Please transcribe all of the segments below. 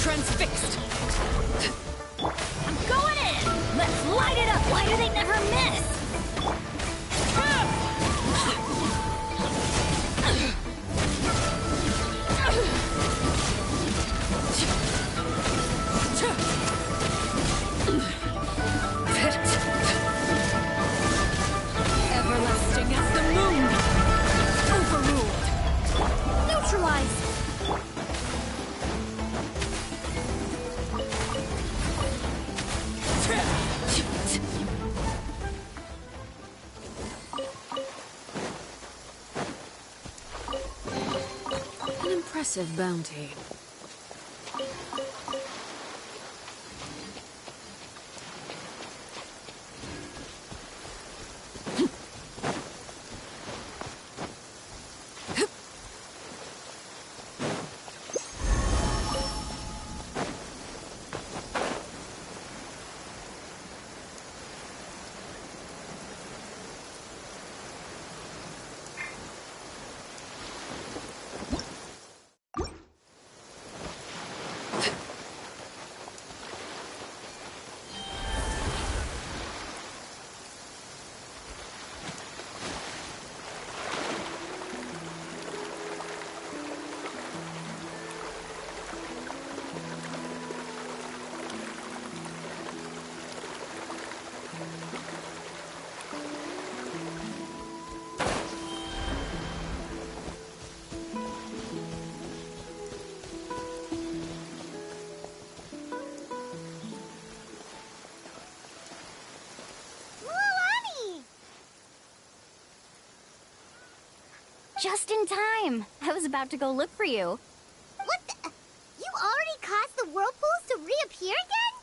Transfixed! I'm going in! Let's light it up! Why do they never miss? Everlasting as the moon! Overruled! Neutralized! An impressive bounty. Just in time. I was about to go look for you. What the? You already caused the whirlpools to reappear again?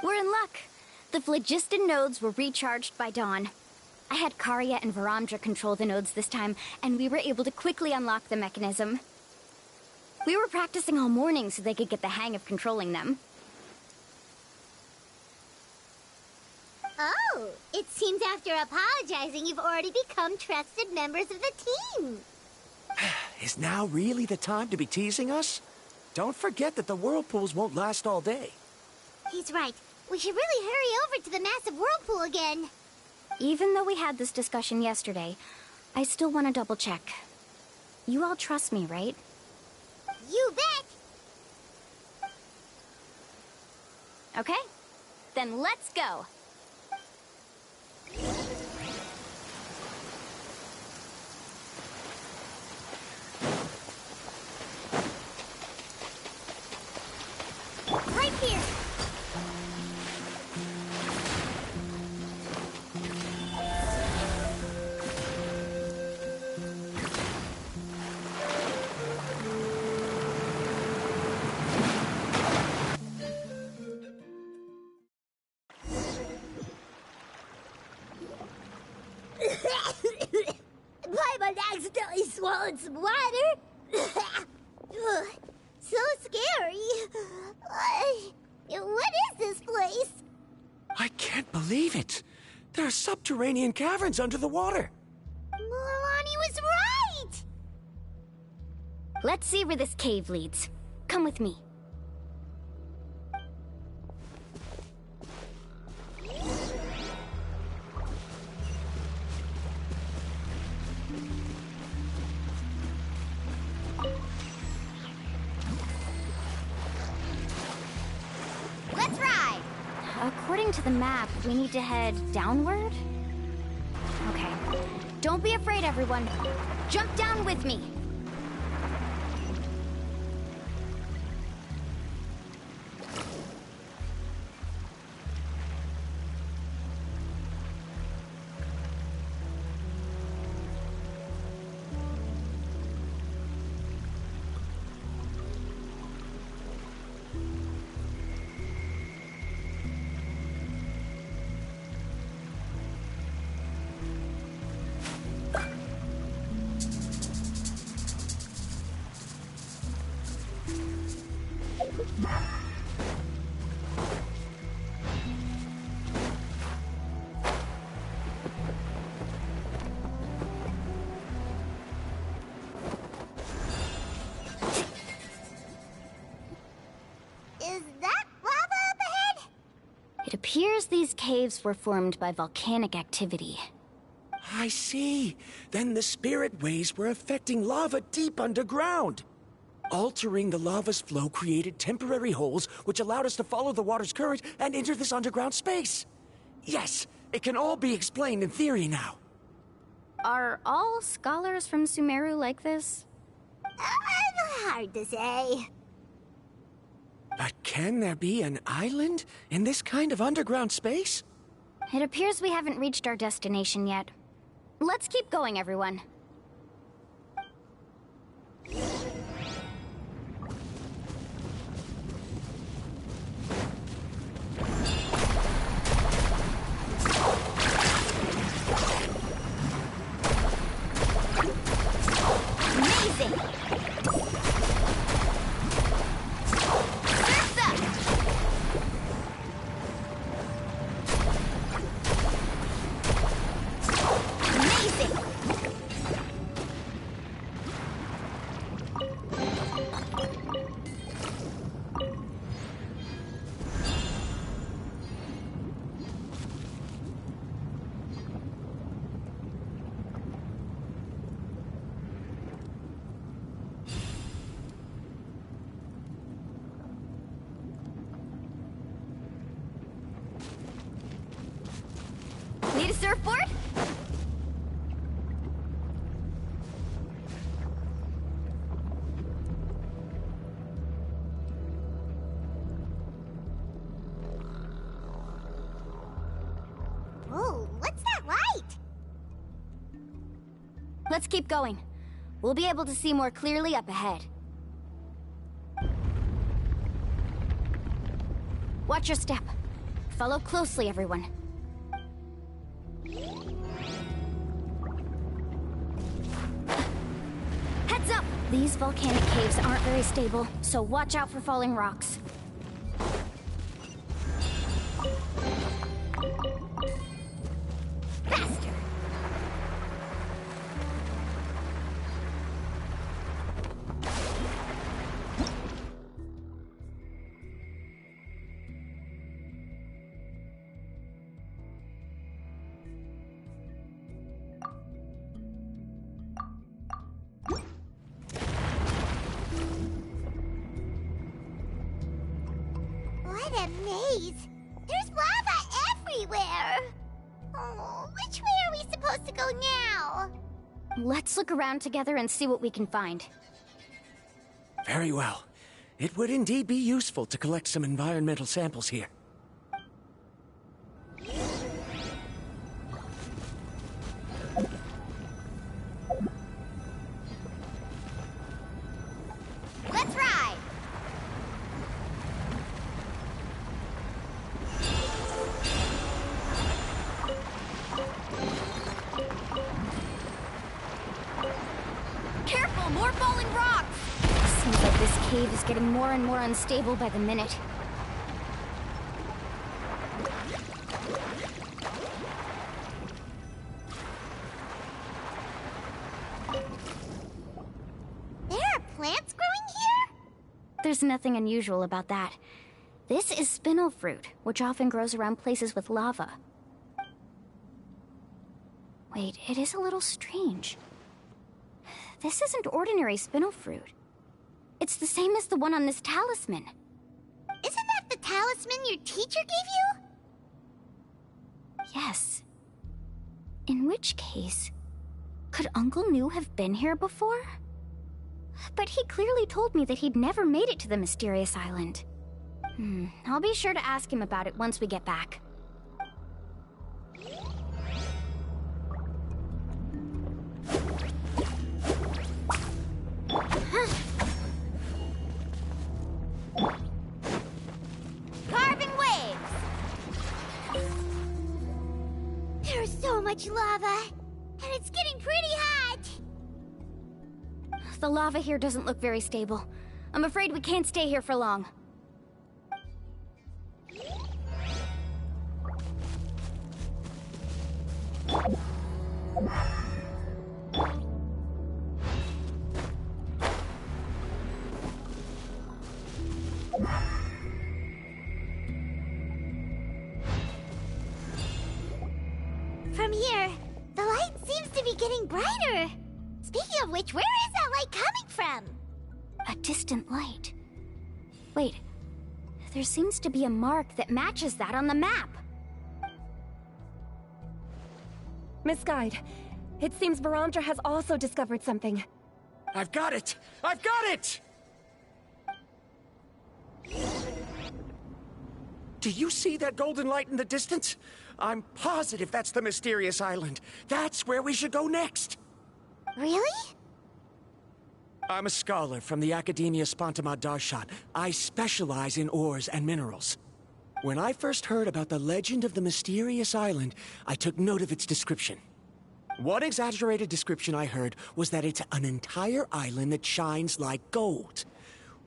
We're in luck. The phlogiston nodes were recharged by dawn. I had Karya and Varamdra control the nodes this time, and we were able to quickly unlock the mechanism. We were practicing all morning so they could get the hang of controlling them. Oh, it seems after apologizing, you've already become trusted members of the team. Is now really the time to be teasing us? Don't forget that the whirlpools won't last all day. He's right. We should really hurry over to the massive whirlpool again. Even though we had this discussion yesterday, I still want to double check. You all trust me, right? You bet! Okay, then let's go. Right here! Paimon accidentally swallowed some water. Ugh, so scary. What is this place? I can't believe it. There are subterranean caverns under the water. Milani was right! Let's see where this cave leads. Come with me. Let's ride! According to the map, we need to head downward? Okay. Don't be afraid, everyone. Jump down with me. Is that lava up ahead? It appears these caves were formed by volcanic activity. I see. Then the spirit waves were affecting lava deep underground. Altering the lava's flow created temporary holes which allowed us to follow the water's current and enter this underground space. Yes, it can all be explained in theory now. Are all scholars from Sumeru like this? Hard to say. But can there be an island in this kind of underground space? It appears we haven't reached our destination yet. Let's keep going, everyone. Amazing! Surf's up! Amazing! Need a surfboard? Whoa, what's that light? Let's keep going. We'll be able to see more clearly up ahead. Watch your step. Follow closely, everyone. Heads up! These volcanic caves aren't very stable, so watch out for falling rocks. Faster! What a maze! There's lava everywhere! Oh, which way are we supposed to go now? Let's look around together and see what we can find. Very well. It would indeed be useful to collect some environmental samples here. Let's ride! Careful! More falling rocks! Seems like this cave is getting more and more unstable by the minute. There are plants growing here? There's nothing unusual about that. This is spinel fruit, which often grows around places with lava. Wait, it is a little strange. This isn't ordinary spinel fruit. It's the same as the one on this talisman. Isn't that the talisman your teacher gave you? Yes. In which case, could Uncle New have been here before? But he clearly told me that he'd never made it to the mysterious island. I'll be sure to ask him about it once we get back. Carving waves! There's so much lava, and it's getting pretty hot! The lava here doesn't look very stable. I'm afraid we can't stay here for long. From here, the light seems to be getting brighter. Speaking of which, where is that light coming from? A distant light. Wait, there seems to be a mark that matches that on the map. Miss Guide, it seems Varamdra has also discovered something. I've got it! I've got it! Do you see that golden light in the distance? I'm positive that's the mysterious island. That's where we should go next. Really? I'm a scholar from the Academia Spantamad Darshan. I specialize in ores and minerals. When I first heard about the legend of the mysterious island, I took note of its description. One exaggerated description I heard was that it's an entire island that shines like gold.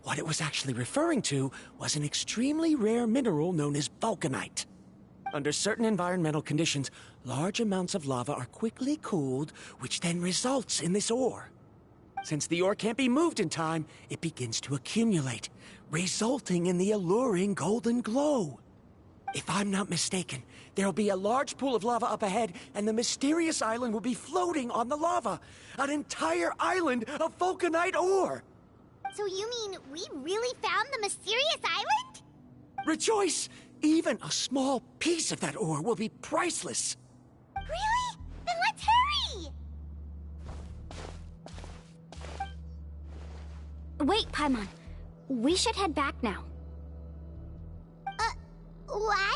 What it was actually referring to was an extremely rare mineral known as vulcanite. Under certain environmental conditions, large amounts of lava are quickly cooled, which then results in this ore. Since the ore can't be moved in time, it begins to accumulate, resulting in the alluring golden glow. If I'm not mistaken, there'll be a large pool of lava up ahead, and the mysterious island will be floating on the lava. An entire island of vulcanite ore! So you mean we really found the mysterious island? Rejoice! Even a small piece of that ore will be priceless. Really? Then let's hurry! Wait, Paimon. We should head back now. Why?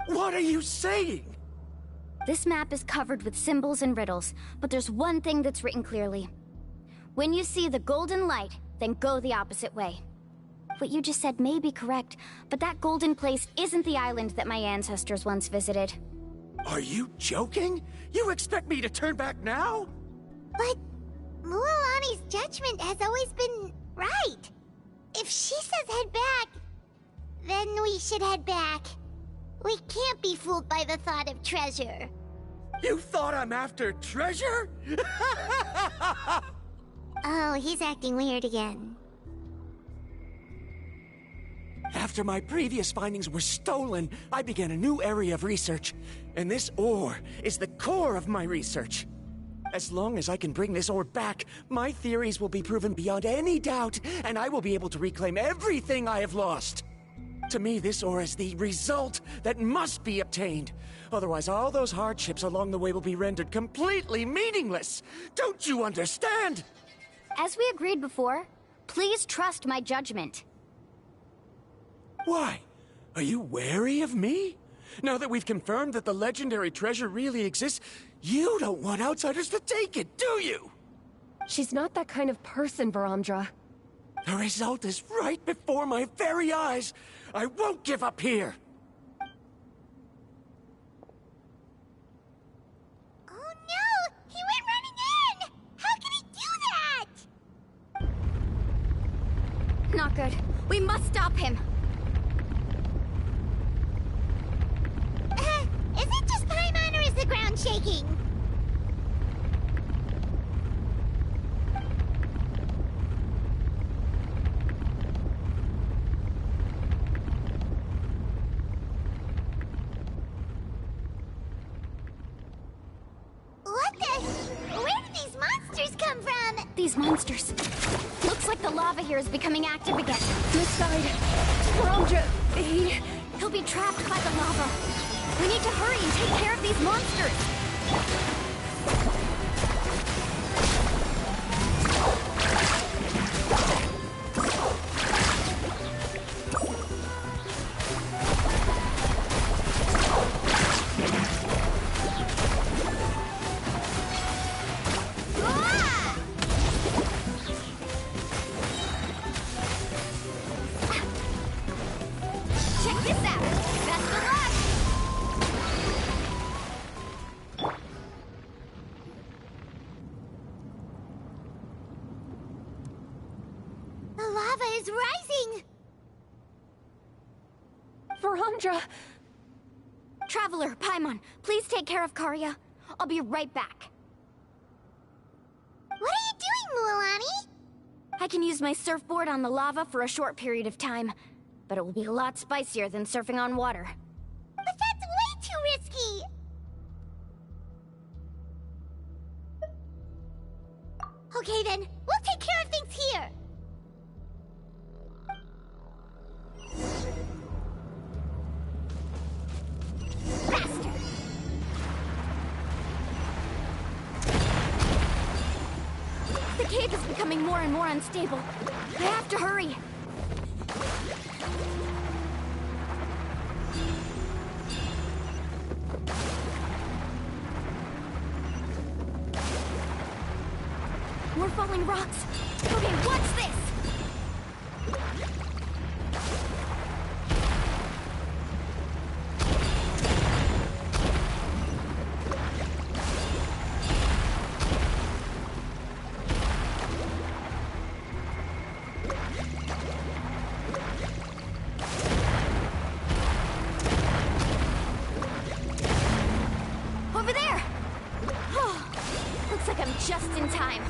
What are you saying? This map is covered with symbols and riddles, but there's one thing that's written clearly. When you see the golden light, then go the opposite way. What you just said may be correct, but that golden place isn't the island that my ancestors once visited. Are you joking? You expect me to turn back now? But Mualani's judgment has always been right. If she says head back, then we should head back. We can't be fooled by the thought of treasure. You thought I'm after treasure? Oh, he's acting weird again. After my previous findings were stolen, I began a new area of research. And this ore is the core of my research. As long as I can bring this ore back, my theories will be proven beyond any doubt, and I will be able to reclaim everything I have lost. To me, this ore is the result that must be obtained. Otherwise, all those hardships along the way will be rendered completely meaningless. Don't you understand? As we agreed before, please trust my judgment. Why? Are you wary of me? Now that we've confirmed that the legendary treasure really exists, you don't want outsiders to take it, do you? She's not that kind of person, Varamdra. The result is right before my very eyes. I won't give up here. Oh no! He went running in! How can he do that? Not good. We must stop him. Is it just Paimon or is the ground shaking? What the? Where did these monsters come from? These monsters. Looks like the lava here is becoming active again. Miss Guide, Varamdra, He'll be trapped by the lava. We need to hurry and take care of these monsters. Check this out. Best of luck. The lava is rising! Varamdra! Traveler, Paimon, please take care of Karya. I'll be right back. What are you doing, Mualani? I can use my surfboard on the lava for a short period of time, but it will be a lot spicier than surfing on water. But that's way too risky! Okay then, we'll take care of things here! Faster! The cave is becoming more and more unstable. I have to hurry. More falling rocks. Okay, what's this? Over there! Oh, looks like I'm just in time.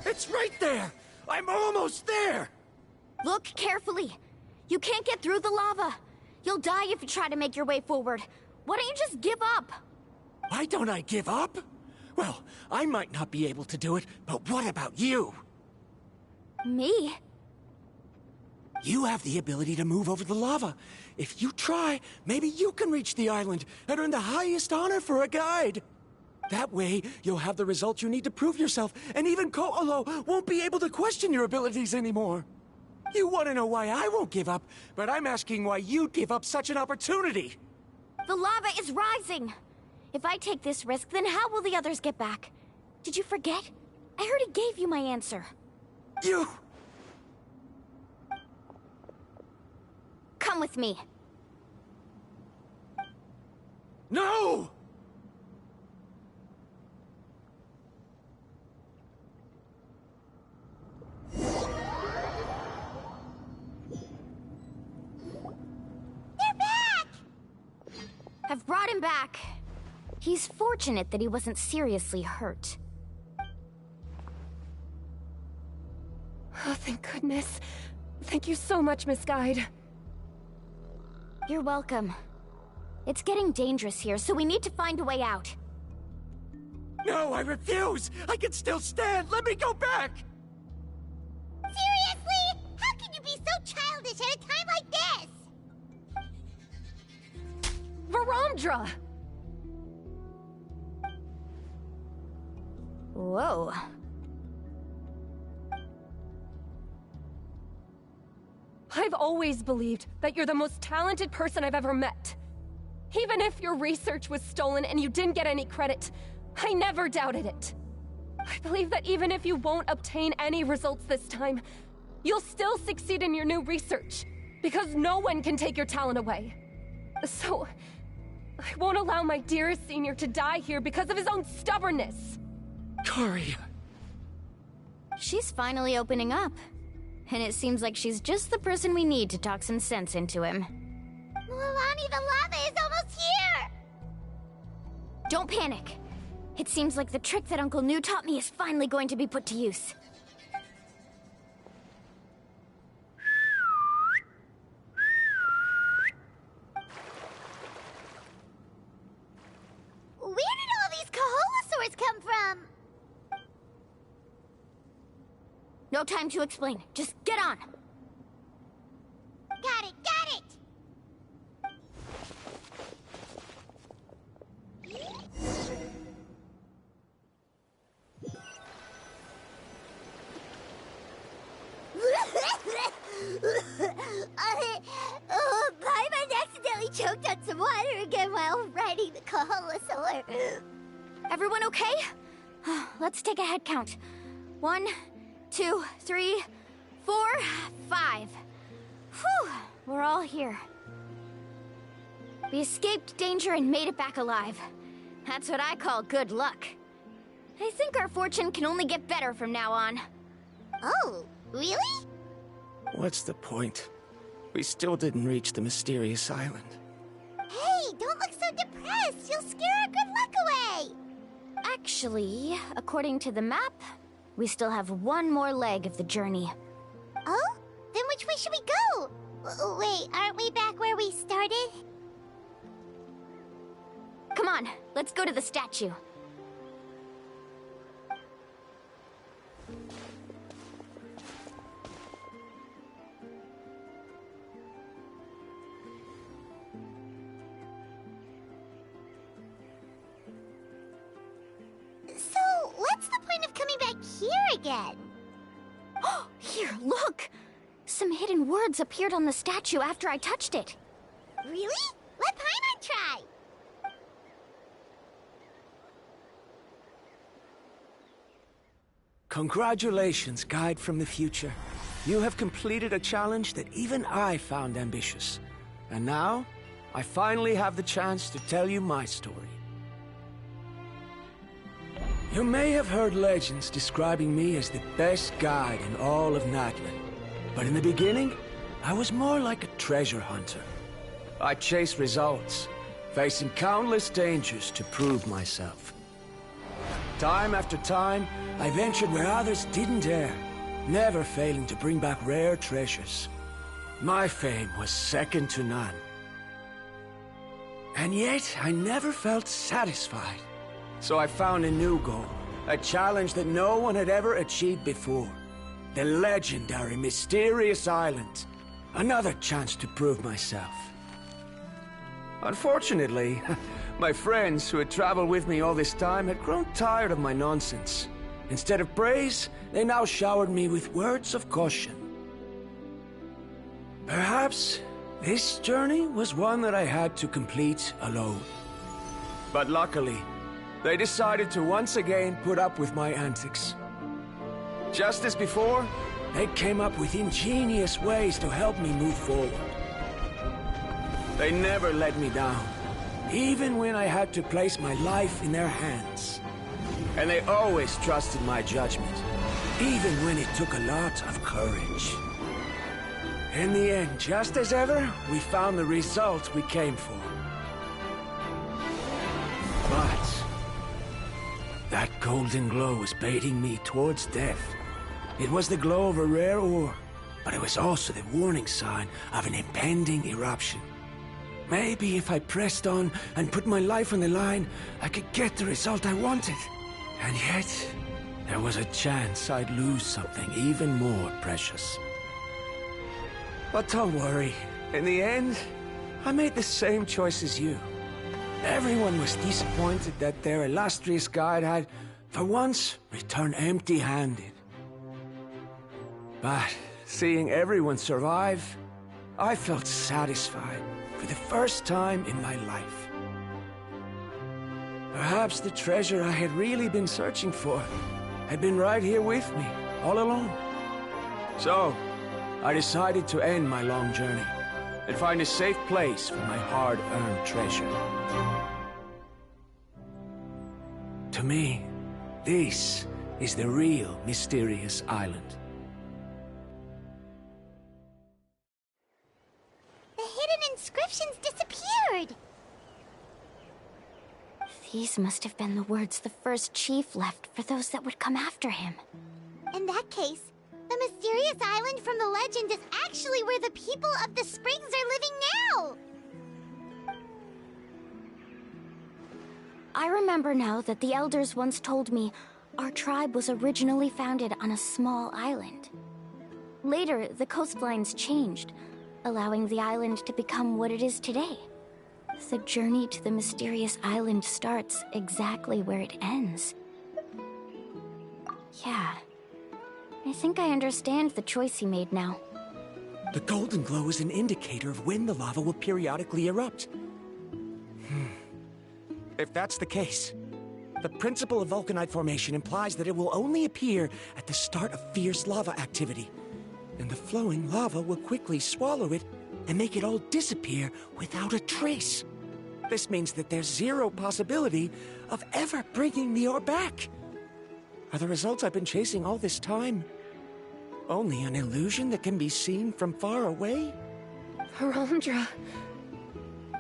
It's right there! I'm almost there! Look carefully. You can't get through the lava. You'll die if you try to make your way forward. Why don't you just give up? Why don't I give up? Well, I might not be able to do it, but what about you? Me? You have the ability to move over the lava. If you try, maybe you can reach the island and earn the highest honor for a guide. That way, you'll have the results you need to prove yourself, and even Ko'olo won't be able to question your abilities anymore. You want to know why I won't give up, but I'm asking why you'd give up such an opportunity. The lava is rising. If I take this risk, then how will the others get back? Did you forget? I already gave you my answer. You... Come with me. No! I've brought him back. He's fortunate that he wasn't seriously hurt. Oh, thank goodness. Thank you so much, Miss Guide. You're welcome. It's getting dangerous here, so we need to find a way out. No, I refuse! I can still stand! Let me go back! Seriously? How can you be so childish at a time like this? Verandra! Whoa. I've always believed that you're the most talented person I've ever met. Even if your research was stolen and you didn't get any credit, I never doubted it. I believe that even if you won't obtain any results this time, you'll still succeed in your new research, because no one can take your talent away. So, I won't allow my dearest senior to die here because of his own stubbornness. Karya. She's finally opening up. And it seems like she's just the person we need to talk some sense into him. Mualani, the lava is almost here! Don't panic. It seems like the trick that Uncle New taught me is finally going to be put to use. Where did all these Kaholosaurs come from? No time to explain. Just get on. Got it, got it! Paimon accidentally choked on some water again while riding the Kaholosaur. Everyone okay? Let's take a head count. 1, 2, 3, 4, 5. Whew, we're all here. We escaped danger and made it back alive. That's what I call good luck. I think our fortune can only get better from now on. Oh, really? What's the point? We still didn't reach the mysterious island. Hey, don't look so depressed. You'll scare our good luck away. Actually, according to the map, we still have one more leg of the journey. Oh? Then which way should we go? Wait, aren't we back where we started? Come on, let's go to the statue. So, what's the point of coming back here again? Here, look! Some hidden words appeared on the statue after I touched it. Really? Let Paimon try. Congratulations, Guide from the Future. You have completed a challenge that even I found ambitious. And now, I finally have the chance to tell you my story. You may have heard legends describing me as the best guide in all of Natlan. But in the beginning, I was more like a treasure hunter. I chased results, facing countless dangers to prove myself. Time after time, I ventured where others didn't dare, never failing to bring back rare treasures. My fame was second to none. And yet, I never felt satisfied. So I found a new goal, a challenge that no one had ever achieved before. The legendary Mysterious Island. Another chance to prove myself. Unfortunately, my friends who had traveled with me all this time had grown tired of my nonsense. Instead of praise, they now showered me with words of caution. Perhaps this journey was one that I had to complete alone. But luckily, they decided to once again put up with my antics. Just as before, they came up with ingenious ways to help me move forward. They never let me down, even when I had to place my life in their hands. And they always trusted my judgment, even when it took a lot of courage. In the end, just as ever, we found the result we came for. But that golden glow was baiting me towards death. It was the glow of a rare ore, but it was also the warning sign of an impending eruption. Maybe if I pressed on and put my life on the line, I could get the result I wanted. And yet, there was a chance I'd lose something even more precious. But don't worry. In the end, I made the same choice as you. Everyone was disappointed that their illustrious guide had, for once, returned empty-handed. But seeing everyone survive, I felt satisfied for the first time in my life. Perhaps the treasure I had really been searching for had been right here with me, all along. So, I decided to end my long journey and find a safe place for my hard-earned treasure. To me, this is the real Mysterious Island. The hidden inscriptions disappeared! These must have been the words the first chief left for those that would come after him. In that case, the mysterious island from the legend is actually where the people of the springs are living now! I remember now that the elders once told me our tribe was originally founded on a small island. Later, the coastlines changed, allowing the island to become what it is today. The journey to the mysterious island starts exactly where it ends. Yeah. I think I understand the choice he made now. The golden glow is an indicator of when the lava will periodically erupt. If that's the case, the principle of vulcanite formation implies that it will only appear at the start of fierce lava activity. And the flowing lava will quickly swallow it and make it all disappear without a trace. This means that there's zero possibility of ever bringing the ore back. Are the results I've been chasing all this time only an illusion that can be seen from far away? Verandra.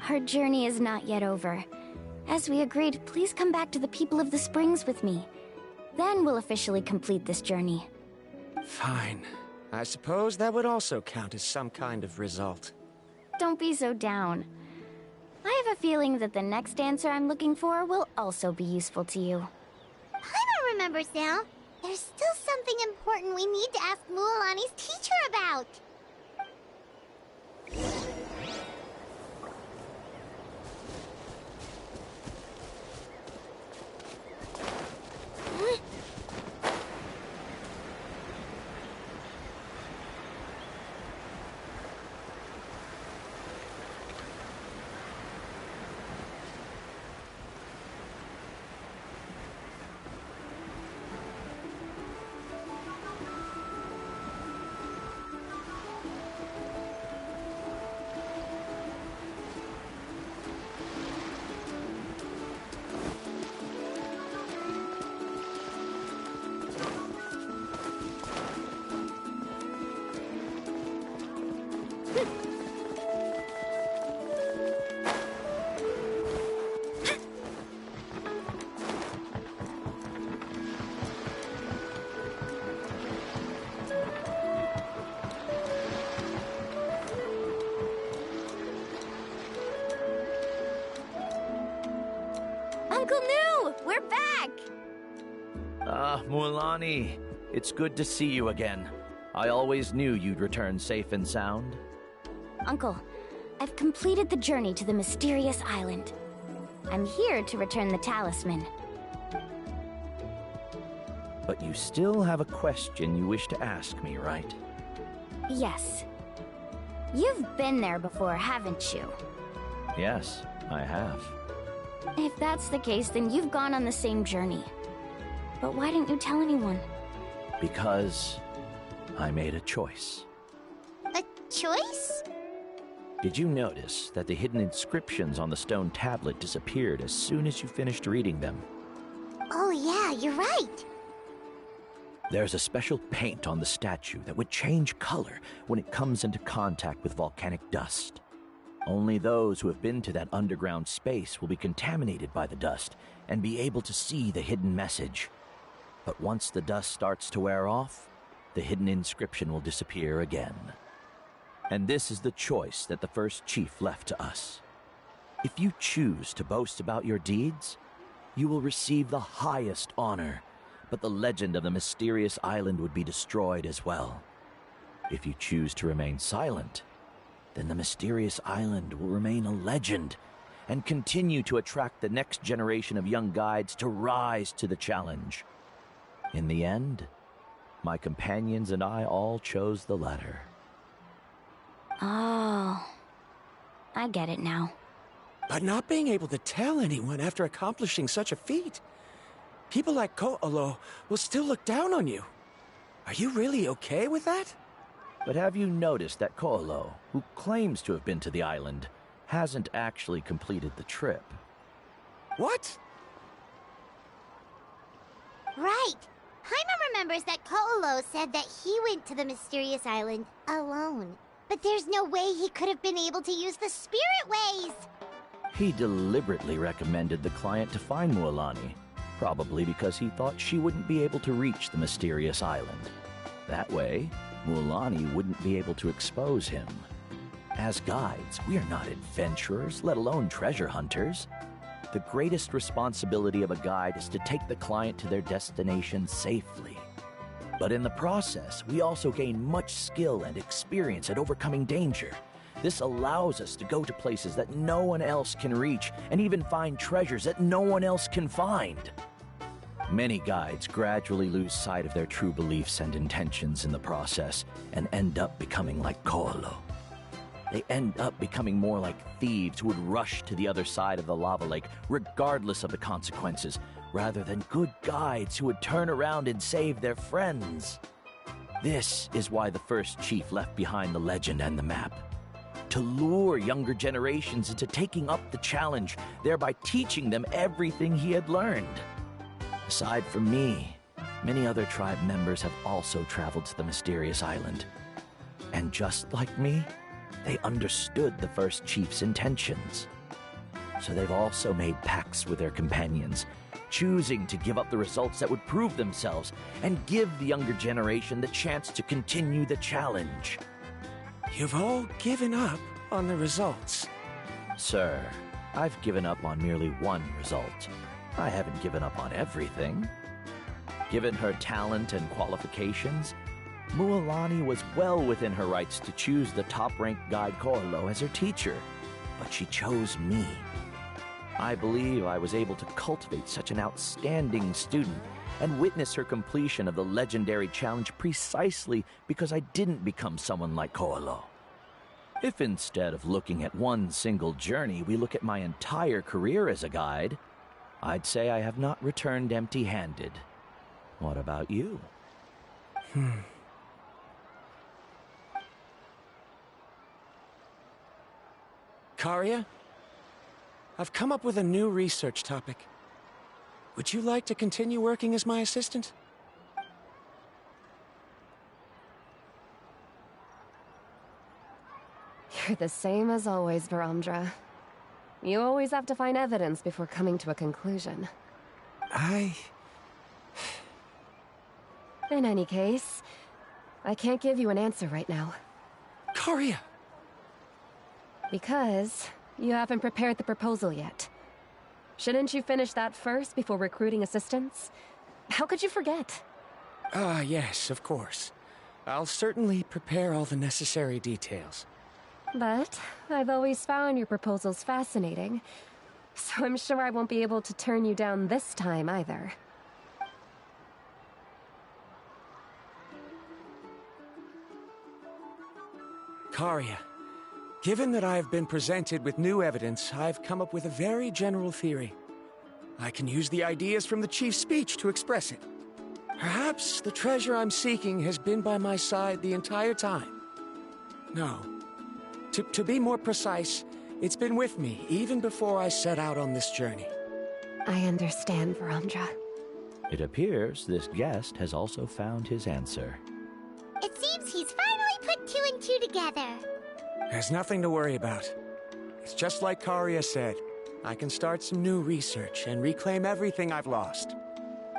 Our journey is not yet over. As we agreed, please come back to the People of the Springs with me. Then we'll officially complete this journey. Fine. I suppose that would also count as some kind of result. Don't be so down. I have a feeling that the next answer I'm looking for will also be useful to you. Paimon remembers now. There's still something important we need to ask Mualani's teacher about. Uncle New! We're back! Mualani, it's good to see you again. I always knew you'd return safe and sound. Uncle, I've completed the journey to the mysterious island. I'm here to return the talisman. But you still have a question you wish to ask me, right? Yes. You've been there before, haven't you? Yes, I have. If that's the case, then you've gone on the same journey. But why didn't you tell anyone? Because I made a choice. A choice? Did you notice that the hidden inscriptions on the stone tablet disappeared as soon as you finished reading them? Oh yeah, you're right. There's a special paint on the statue that would change color when it comes into contact with volcanic dust. Only those who have been to that underground space will be contaminated by the dust and be able to see the hidden message. But once the dust starts to wear off, the hidden inscription will disappear again. And this is the choice that the first chief left to us. If you choose to boast about your deeds, you will receive the highest honor, but the legend of the mysterious island would be destroyed as well. If you choose to remain silent, then the mysterious island will remain a legend and continue to attract the next generation of young guides to rise to the challenge. In the end, my companions and I all chose the latter. Oh, I get it now. But not being able to tell anyone after accomplishing such a feat. People like Ko'olo will still look down on you. Are you really okay with that? But have you noticed that Ko'olo, who claims to have been to the island, hasn't actually completed the trip? What? Right. Paimon remembers that Ko'olo said that he went to the mysterious island alone. But there's no way he could have been able to use the spirit ways. He deliberately recommended the client to find Mualani, probably because he thought she wouldn't be able to reach the mysterious island. That way, Mualani wouldn't be able to expose him. As guides, we are not adventurers, let alone treasure hunters. The greatest responsibility of a guide is to take the client to their destination safely. But in the process, we also gain much skill and experience at overcoming danger. This allows us to go to places that no one else can reach, and even find treasures that no one else can find. Many guides gradually lose sight of their true beliefs and intentions in the process, and end up becoming like Ko'olo. They end up becoming more like thieves who would rush to the other side of the lava lake, regardless of the consequences, rather than good guides who would turn around and save their friends. This is why the first chief left behind the legend and the map. to lure younger generations into taking up the challenge, thereby teaching them everything he had learned. Aside from me, many other tribe members have also traveled to the mysterious island. And just like me, they understood the first chief's intentions. So they've also made pacts with their companions, choosing to give up the results that would prove themselves and give the younger generation the chance to continue the challenge. You've all given up on the results. Sir, I've given up on merely one result. I haven't given up on everything. Given her talent and qualifications, Mualani was well within her rights to choose the top-ranked guide Koalo as her teacher, but she chose me. I believe I was able to cultivate such an outstanding student and witness her completion of the legendary challenge precisely because I didn't become someone like Koalo. If instead of looking at one single journey, we look at my entire career as a guide, I'd say I have not returned empty-handed. What about you? Karia? I've come up with a new research topic. Would you like to continue working as my assistant? You're the same as always, Varamdra. You always have to find evidence before coming to a conclusion. In any case, I can't give you an answer right now. Karia! Because you haven't prepared the proposal yet. Shouldn't you finish that first before recruiting assistants? How could you forget? Yes, of course. I'll certainly prepare all the necessary details. But I've always found your proposals fascinating, so I'm sure I won't be able to turn you down this time either. Karia, given that I have been presented with new evidence, I've come up with a very general theory. I can use the ideas from the Chief's speech to express it. Perhaps the treasure I'm seeking has been by my side the entire time. No. To be more precise, it's been with me even before I set out on this journey. I understand, Varamdra. It appears this guest has also found his answer. It seems he's finally put two and two together. There's nothing to worry about. It's just like Karia said. I can start some new research and reclaim everything I've lost.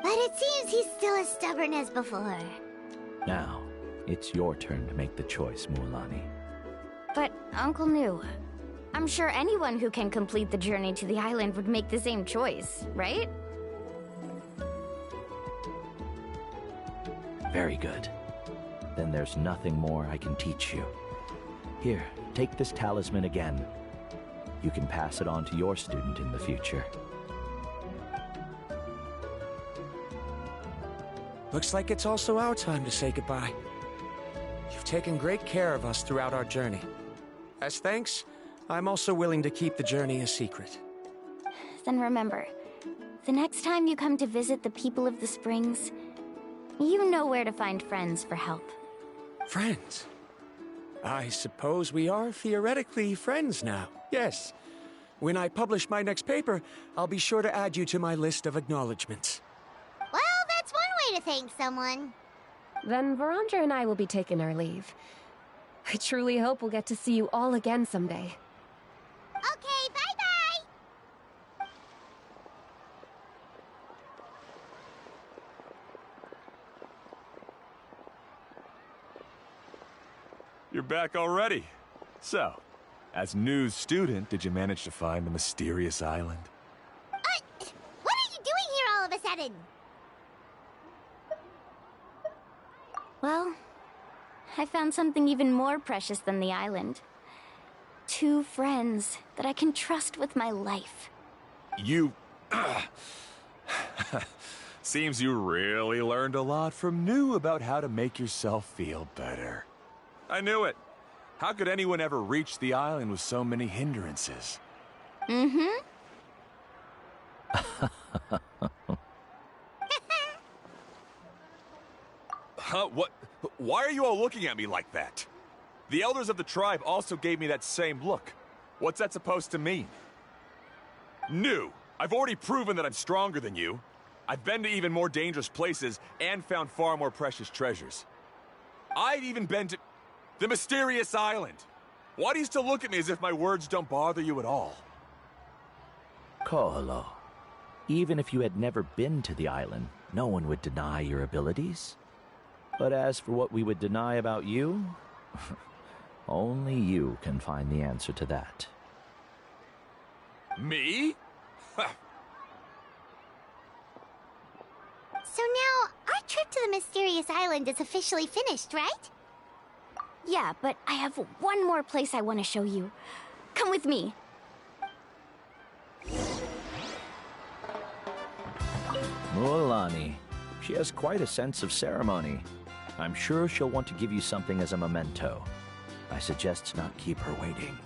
But it seems he's still as stubborn as before. Now, it's your turn to make the choice, Mualani. But, Uncle Nu, I'm sure anyone who can complete the journey to the island would make the same choice, right? Very good. Then there's nothing more I can teach you. Here, take this talisman again. You can pass it on to your student in the future. Looks like it's also our time to say goodbye. You've taken great care of us throughout our journey. As thanks, I'm also willing to keep the journey a secret. Then remember, the next time you come to visit the people of the Springs, you know where to find friends for help. Friends? I suppose we are theoretically friends now. Yes. When I publish my next paper, I'll be sure to add you to my list of acknowledgements. Well, that's one way to thank someone. Then Varamdra and I will be taking our leave. I truly hope we'll get to see you all again someday. Okay, bye-bye! You're back already. So, as news student, did you manage to find the mysterious island? What are you doing here all of a sudden? Well, I found something even more precious than the island. 2 friends that I can trust with my life. You... Seems you really learned a lot from New about how to make yourself feel better. I knew it. How could anyone ever reach the island with so many hindrances? Mm-hmm. Huh? What? Why are you all looking at me like that? The elders of the tribe also gave me that same look. What's that supposed to mean? New. I've already proven that I'm stronger than you. I've been to even more dangerous places and found far more precious treasures. I've even been to the mysterious island. Why do you still look at me as if my words don't bother you at all? Kohollo, even if you had never been to the island, no one would deny your abilities. But as for what we would deny about you, only you can find the answer to that. Me? So now, our trip to the mysterious island is officially finished, right? Yeah, but I have one more place I want to show you. Come with me. Mualani. She has quite a sense of ceremony. I'm sure she'll want to give you something as a memento. I suggest not keep her waiting.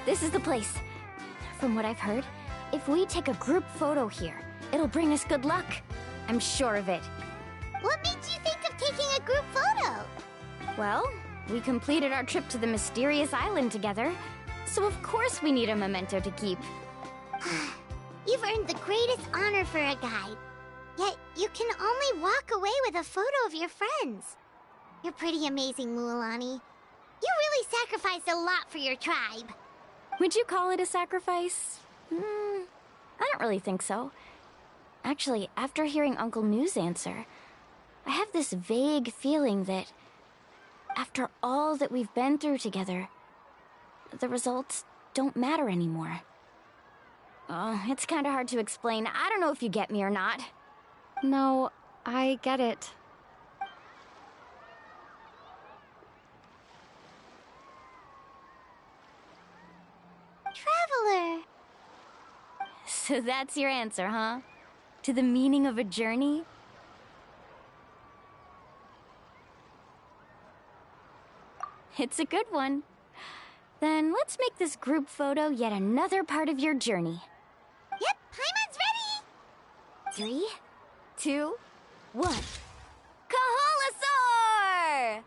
This is the place. From what I've heard, if we take a group photo here, it'll bring us good luck. I'm sure of it. What made you think of taking a group photo? Well, we completed our trip to the mysterious island together, so of course we need a memento to keep. You've earned the greatest honor for a guide. Yet, you can only walk away with a photo of your friends. You're pretty amazing, Mualani. You really sacrificed a lot for your tribe. Would you call it a sacrifice? I don't really think so. Actually, after hearing Uncle New's answer, I have this vague feeling that after all that we've been through together, the results don't matter anymore. Oh, it's kind of hard to explain. I don't know if you get me or not. No, I get it. Traveler. So that's your answer, huh? To the meaning of a journey? It's a good one. Then let's make this group photo yet another part of your journey. Yep, Paimon's ready! 3, 2, 1. Kaholasaur!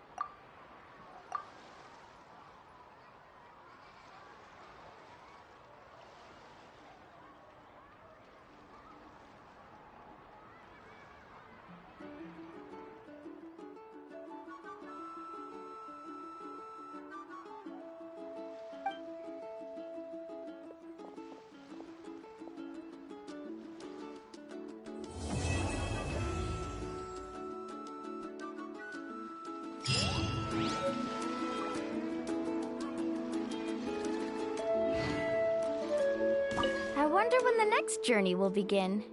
I wonder when the next journey will begin.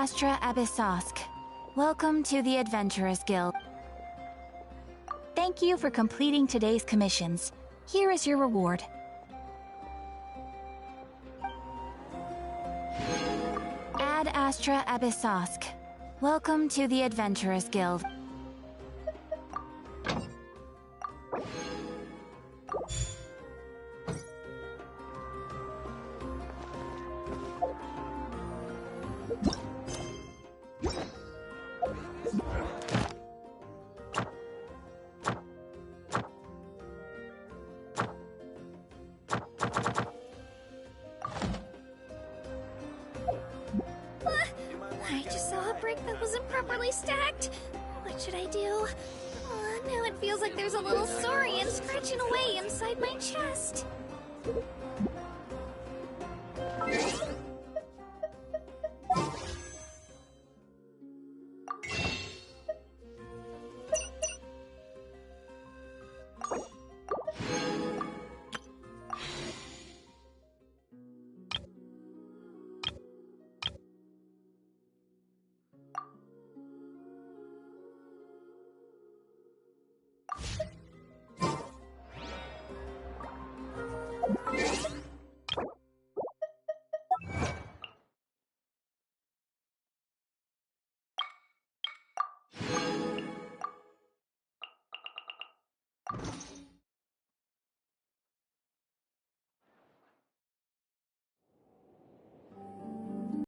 Astra Abyssosque. Welcome to the Adventurers Guild. Thank you for completing today's commissions. Here is your reward. Ad Astra Abyssosque. Welcome to the Adventurers Guild. I just saw a brick that wasn't properly stacked. What should I do? Now it feels like there's a little saurian scratching away inside my chest.